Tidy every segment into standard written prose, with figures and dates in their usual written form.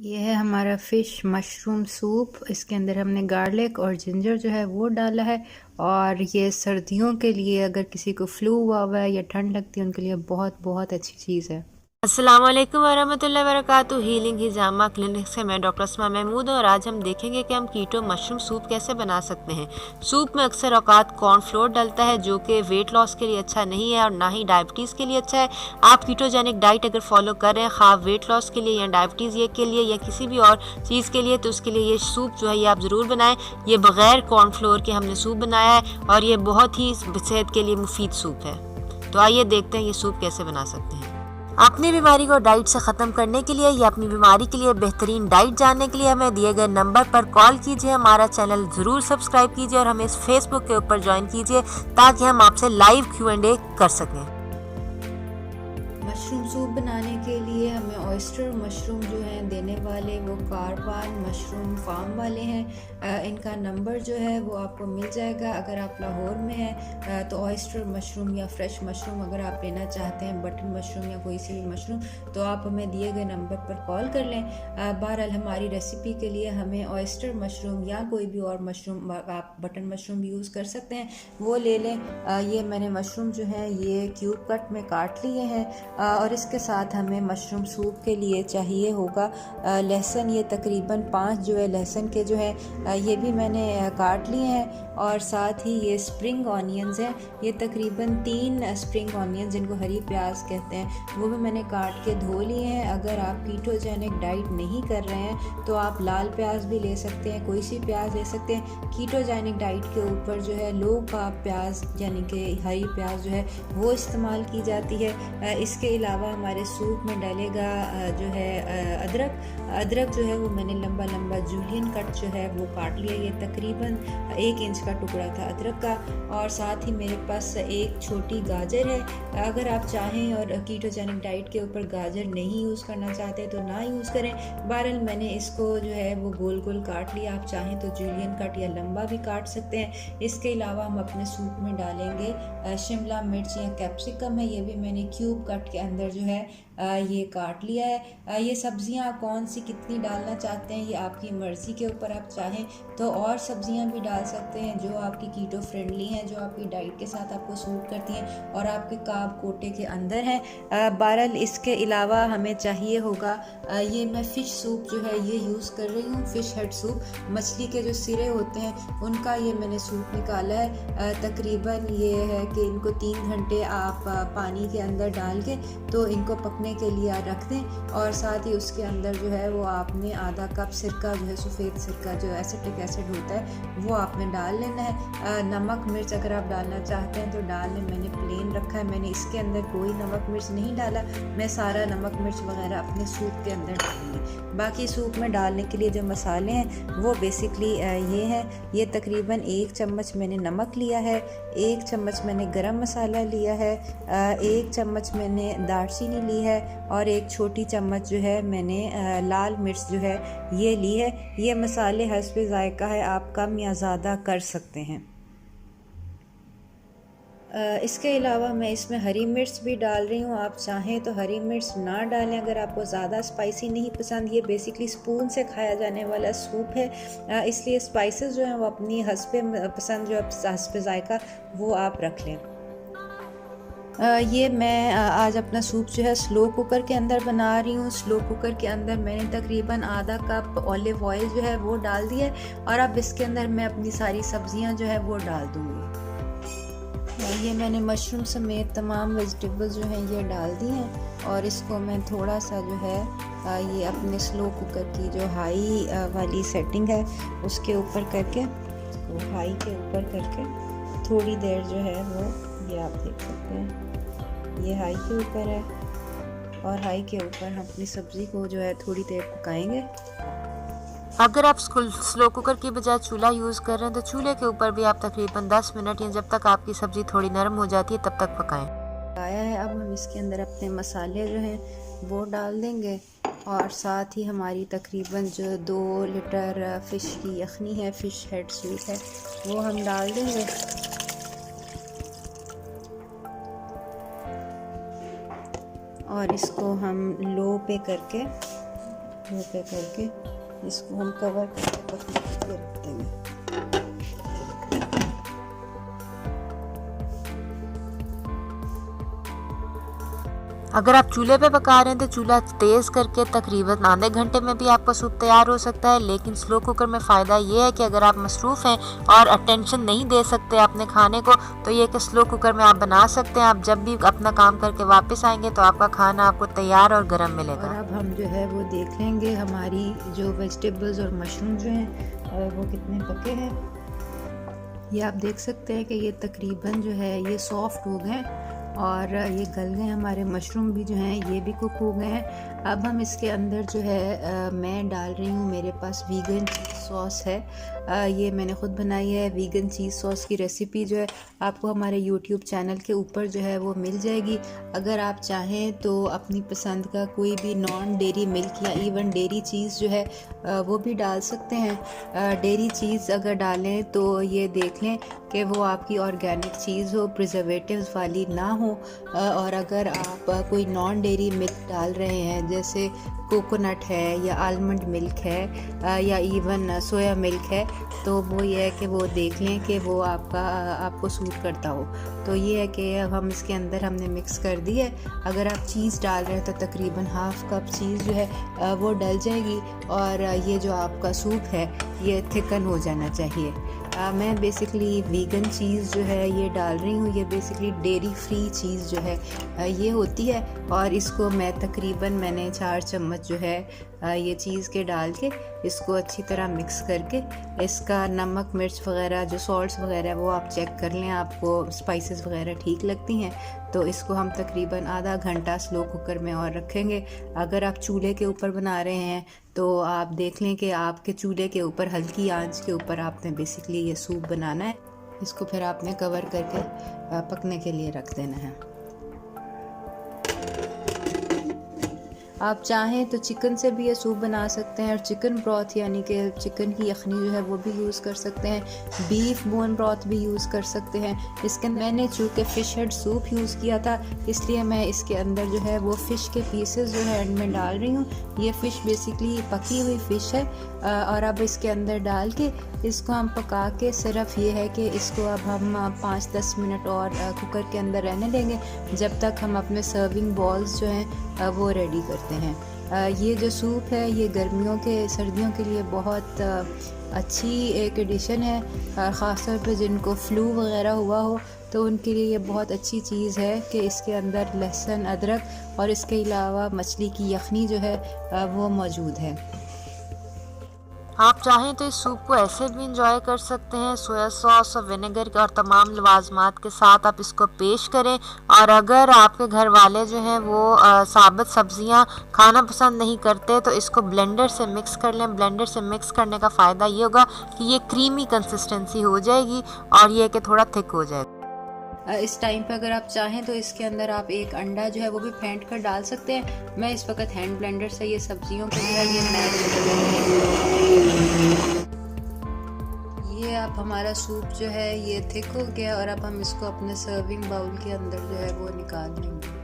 ये है हमारा फ़िश मशरूम सूप। इसके अंदर हमने गार्लिक और जिंजर जो है वो डाला है। और ये सर्दियों के लिए, अगर किसी को फ्लू हुआ है या ठंड लगती है, उनके लिए बहुत बहुत अच्छी चीज़ है। अस्सलाम वालेकुम वरहमतुल्लाहि वबरकातुहू। हीलिंग हिजामा क्लिनिक से मैं डॉक्टर अस्मा महमूद हूँ और आज हम देखेंगे कि हम कीटो मशरूम सूप कैसे बना सकते हैं। सूप में अक्सर औकात कॉर्नफ्लोर डलता है जो कि वेट लॉस के लिए अच्छा नहीं है और ना ही डायबिटीज़ के लिए अच्छा है। आप कीटोजेनिक डाइट अगर फॉलो कर रहे हैं, खा वेट लॉस के लिए या डायबिटीज़ ये के लिए या किसी भी और चीज़ के लिए, तो उसके लिए ये सूप जो है ये आप ज़रूर बनाएं। ये बग़ैर कॉर्नफ्लोर के हमने सूप बनाया है और ये बहुत ही सेहत के लिए मुफीद सूप है। तो आइए देखते हैं ये सूप कैसे बना सकते हैं। अपनी बीमारी को डाइट से ख़त्म करने के लिए या अपनी बीमारी के लिए बेहतरीन डाइट जानने के लिए हमें दिए गए नंबर पर कॉल कीजिए। हमारा चैनल ज़रूर सब्सक्राइब कीजिए और हमें इस फेसबुक के ऊपर ज्वाइन कीजिए ताकि हम आपसे लाइव Q&A कर सकें। मशरूम सूप बनाने के लिए हमें ऑयस्टर मशरूम जो हैं देने वाले वो कारवान मशरूम फार्म वाले हैं। इनका नंबर जो है वो आपको मिल जाएगा। अगर आप लाहौर में हैं तो ऑयस्टर मशरूम या फ्रेश मशरूम अगर आप लेना चाहते हैं, बटन मशरूम या कोई सी भी मशरूम, तो आप हमें दिए गए नंबर पर कॉल कर लें। बहरहाल हमारी रेसिपी के लिए हमें ऑयस्टर मशरूम या कोई भी और मशरूम, आप बटन मशरूम भी यूज़ कर सकते हैं, वो ले लें। ये मैंने मशरूम जो है ये क्यूब कट में काट लिए हैं। और इसके साथ हमें मशरूम सूप के लिए चाहिए होगा लहसुन। ये तकरीबन 5 जो है लहसुन के जो है ये भी मैंने काट लिए हैं। और साथ ही ये स्प्रिंग ऑनियंस हैं, ये तकरीबन 3 स्प्रिंग ऑनियंस जिनको हरी प्याज कहते हैं, वो भी मैंने काट के धो लिए हैं। अगर आप कीटोजेनिक डाइट नहीं कर रहे हैं तो आप लाल प्याज भी ले सकते हैं, कोई सी प्याज ले सकते हैं। कीटोजेनिक डाइट के ऊपर जो है लो कार्ब प्याज यानी कि हरी प्याज जो है वो इस्तेमाल की जाती है। इसके अलावा हमारे सूप में डालेगा जो है अदरक जो है वो मैंने लंबा लंबा जूलियन कट जो है वो काट लिया। ये तकरीबन 1 इंच का टुकड़ा था अदरक का। और साथ ही मेरे पास एक छोटी गाजर है। अगर आप चाहें और कीटोजेनिक डाइट के ऊपर गाजर नहीं यूज़ करना चाहते तो ना यूज़ करें। बहरहाल मैंने इसको जो है वो गोल गोल काट लिया। आप चाहें तो जूलियन कट या लंबा भी काट सकते हैं। इसके अलावा हम अपने सूप में डालेंगे शिमला मिर्च या कैप्सिकम है, ये भी मैंने क्यूब कट के अंदर जो है ये काट लिया है। ये सब्जियां आप कौन सी कितनी डालना चाहते हैं ये आपकी मर्ज़ी के ऊपर। आप चाहें तो और सब्जियां भी डाल सकते हैं जो आपकी कीटो फ्रेंडली हैं, जो आपकी डाइट के साथ आपको सूट करती हैं और आपके कार्ब कोटे के अंदर हैं। बहरहाल इसके अलावा हमें चाहिए होगा ये मैं फ़िश सूप जो है ये यूज़ कर रही हूँ, फ़िश हेड सूप। मछली के जो सिरे होते हैं उनका ये मैंने सूप निकाला है। तकरीबन ये है कि इनको 3 घंटे आप पानी के अंदर डाल के तो इनको पकने के लिए रख दें। और साथ ही उसके अंदर जो है वो आपने आधा कप सिरका जो है, सफ़ेद सिरका जो एसिटिक एसिड होता है, वो आपने डाल लेना है। नमक मिर्च अगर आप डालना चाहते हैं तो डाल लें। मैंने प्लेन रखा है, मैंने इसके अंदर कोई नमक मिर्च नहीं डाला। मैं सारा नमक मिर्च वगैरह अपने सूप के अंदर डालूँगी। बाकी सूप में डालने के लिए जो मसाले हैं वो बेसिकली ये हैं। ये तकरीबन 1 चम्मच मैंने नमक लिया है, 1 चम्मच मैंने गरम मसाला लिया है, 1 चम्मच मैंने दालचीनी ली है और 1 छोटी चम्मच जो है मैंने लाल मिर्च जो है ये ली है। ये मसाले हस्बे ज़ायका है, आप कम या ज़्यादा कर सकते हैं। इसके अलावा मैं इसमें हरी मिर्च भी डाल रही हूँ। आप चाहें तो हरी मिर्च ना डालें अगर आपको ज़्यादा स्पाइसी नहीं पसंद। ये बेसिकली स्पून से खाया जाने वाला सूप है, इसलिए स्पाइसेस जो हैं वो अपनी हस्बे पसंद, जो हस्बे ज़ायका वो आप रख लें। ये मैं आज अपना सूप जो है स्लो कुकर के अंदर बना रही हूँ। स्लो कुकर के अंदर मैंने तकरीबन आधा कप ऑलिव ऑयल जो है वो डाल दिया है और अब इसके अंदर मैं अपनी सारी सब्जियां जो है वो डाल दूँगी। ये मैंने मशरूम समेत तमाम वेजिटेबल्स जो हैं ये डाल दी हैं और इसको मैं थोड़ा सा जो है ये अपने स्लो कुकर की जो हाई वाली सेटिंग है उसके ऊपर करके, इसको हाई के ऊपर करके थोड़ी देर जो है वो, ये आप देख सकते हैं ये हाई के ऊपर है और हाई के ऊपर हम अपनी सब्ज़ी को जो है थोड़ी देर पकाएंगे। अगर आप स्लो कुकर की बजाय चूल्हा यूज़ कर रहे हैं तो चूल्हे के ऊपर भी आप तकरीबन 10 मिनट या जब तक आपकी सब्ज़ी थोड़ी नरम हो जाती है तब तक पकाएं। पकाया है, अब हम इसके अंदर अपने मसाले जो हैं वो डाल देंगे और साथ ही हमारी तकरीबन जो 2 लीटर फ़िश की यखनी है, फ़िश हेड सूप है, वो हम डाल देंगे। और इसको हम लो पे करके स्लो पे करके इसको हम कवर करके पकने के लिए रख देंगे। अगर आप चूल्हे पे पका रहे हैं तो चूल्हा तेज़ करके तकरीबन आधे घंटे में भी आपका सूप तैयार हो सकता है। लेकिन स्लो कुकर में फ़ायदा ये है कि अगर आप मसरूफ़ हैं और अटेंशन नहीं दे सकते अपने खाने को, तो ये कि स्लो कुकर में आप बना सकते हैं। आप जब भी अपना काम करके वापस आएंगे तो आपका खाना आपको तैयार और गर्म मिलेगा। और अब हम जो है वो देख लेंगे हमारी जो वेजिटेबल्स और मशरूम जो हैं वो कितने पके हैं। ये आप देख सकते हैं कि ये तकरीबन जो है ये सॉफ्ट हो गए और ये गल गए। हमारे मशरूम भी जो हैं ये भी कुक हो गए हैं। अब हम इसके अंदर जो है मैं डाल रही हूँ, मेरे पास वीगन चीज़ सॉस है। ये मैंने ख़ुद बनाई है। वीगन चीज़ सॉस की रेसिपी जो है आपको हमारे यूट्यूब चैनल के ऊपर जो है वो मिल जाएगी। अगर आप चाहें तो अपनी पसंद का कोई भी नॉन डेयरी मिल्क या इवन डेयरी चीज़ जो है वो भी डाल सकते हैं। डेयरी चीज़ अगर डालें तो ये देख लें कि वो आपकी ऑर्गेनिक चीज़ हो, प्रिजर्वेटिव्स वाली ना हो। और अगर आप कोई नॉन डेयरी मिल्क डाल रहे हैं जैसे कोकोनट है या आलमंड मिल्क है या इवन सोया मिल्क है, तो वो ये है कि वो देख लें कि वो आपको सूट करता हो। तो ये है कि अब हम इसके अंदर हमने मिक्स कर दी है। अगर आप चीज़ डाल रहे हैं तो तकरीबन हाफ़ कप चीज़ जो है वो डल जाएगी और ये जो आपका सूप है ये थिकन हो जाना चाहिए। मैं बेसिकली वीगन चीज़ जो है ये डाल रही हूँ। ये बेसिकली डेयरी फ्री चीज़ जो है ये होती है और इसको मैं तकरीबन मैंने 4 चम्मच जो है ये चीज़ के डाल के इसको अच्छी तरह मिक्स करके इसका नमक मिर्च वगैरह जो सॉल्ट्स वगैरह वो आप चेक कर लें, आपको स्पाइसेस वगैरह ठीक लगती हैं तो इसको हम तकरीबन आधा घंटा स्लो कुकर में और रखेंगे। अगर आप चूल्हे के ऊपर बना रहे हैं तो आप देख लें कि आपके चूल्हे के ऊपर हल्की आंच के ऊपर आपने बेसिकली ये सूप बनाना है। इसको फिर आपने कवर करके पकने के लिए रख देना है। आप चाहें तो चिकन से भी ये सूप बना सकते हैं और चिकन ब्रॉथ यानी कि चिकन की यखनी जो है वो भी यूज़ कर सकते हैं। बीफ बोन ब्रॉथ भी यूज़ कर सकते हैं। इसके मैंने चूँकि फ़िश हेड सूप यूज़ किया था इसलिए मैं इसके अंदर जो है वो फ़िश के पीसेस जो है एंड में डाल रही हूँ। ये फ़िश बेसिकली पकी हुई फ़िश है और अब इसके अंदर डाल के इसको हम पका के सिर्फ ये है कि इसको अब हम 5-10 मिनट और कुकर के अंदर रहने देंगे जब तक हम अपने सर्विंग बॉल्स जो हैं वो रेडी करते हैं। ये जो सूप है ये गर्मियों के सर्दियों के लिए बहुत अच्छी एक एडिशन है। ख़ास तौर पे जिनको फ्लू वगैरह हुआ हो तो उनके लिए ये बहुत अच्छी चीज़ है कि इसके अंदर लहसुन अदरक और इसके अलावा मछली की यखनी जो है वो मौजूद है। आप चाहें तो इस सूप को ऐसे भी इंजॉय कर सकते हैं, सोया सॉस और विनेगर और तमाम लवाजमात के साथ आप इसको पेश करें। और अगर आपके घर वाले जो हैं वो साबुत सब्जियां खाना पसंद नहीं करते तो इसको ब्लेंडर से मिक्स कर लें। ब्लेंडर से मिक्स करने का फ़ायदा ये होगा कि ये क्रीमी कंसिस्टेंसी हो जाएगी और ये कि थोड़ा थिक हो जाएगा। इस टाइम पे अगर आप चाहें तो इसके अंदर आप एक अंडा जो है वो भी फेंट कर डाल सकते हैं। मैं इस वक्त हैंड ब्लेंडर से ये सब्जियों को जो है ये मैश ये अब हमारा सूप जो है ये थिक हो गया और अब हम इसको अपने सर्विंग बाउल के अंदर जो है वो निकाल लेंगे।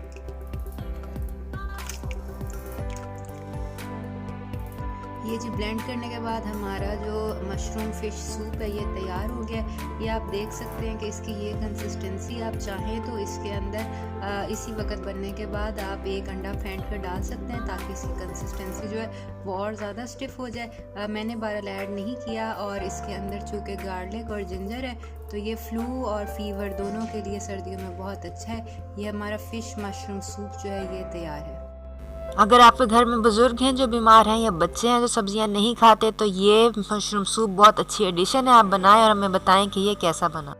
ये जी ब्लेंड करने के बाद हमारा जो मशरूम फ़िश सूप है ये तैयार हो गया। ये आप देख सकते हैं कि इसकी ये कंसिस्टेंसी, आप चाहें तो इसके अंदर इसी वक्त बनने के बाद आप एक अंडा फेंट कर डाल सकते हैं ताकि इसकी कंसिस्टेंसी जो है वो और ज़्यादा स्टिफ हो जाए। मैंने बहरहाल ऐड नहीं किया और इसके अंदर चूँकि गार्लिक और जिंजर है तो ये फ्लू और फीवर दोनों के लिए सर्दियों में बहुत अच्छा है। ये हमारा फ़िश मशरूम सूप जो है ये तैयार है। अगर आपके घर में बुज़ुर्ग हैं जो बीमार हैं या बच्चे हैं जो सब्जियां नहीं खाते तो ये मशरूम सूप बहुत अच्छी एडिशन है। आप बनाएं और हमें बताएं कि ये कैसा बना।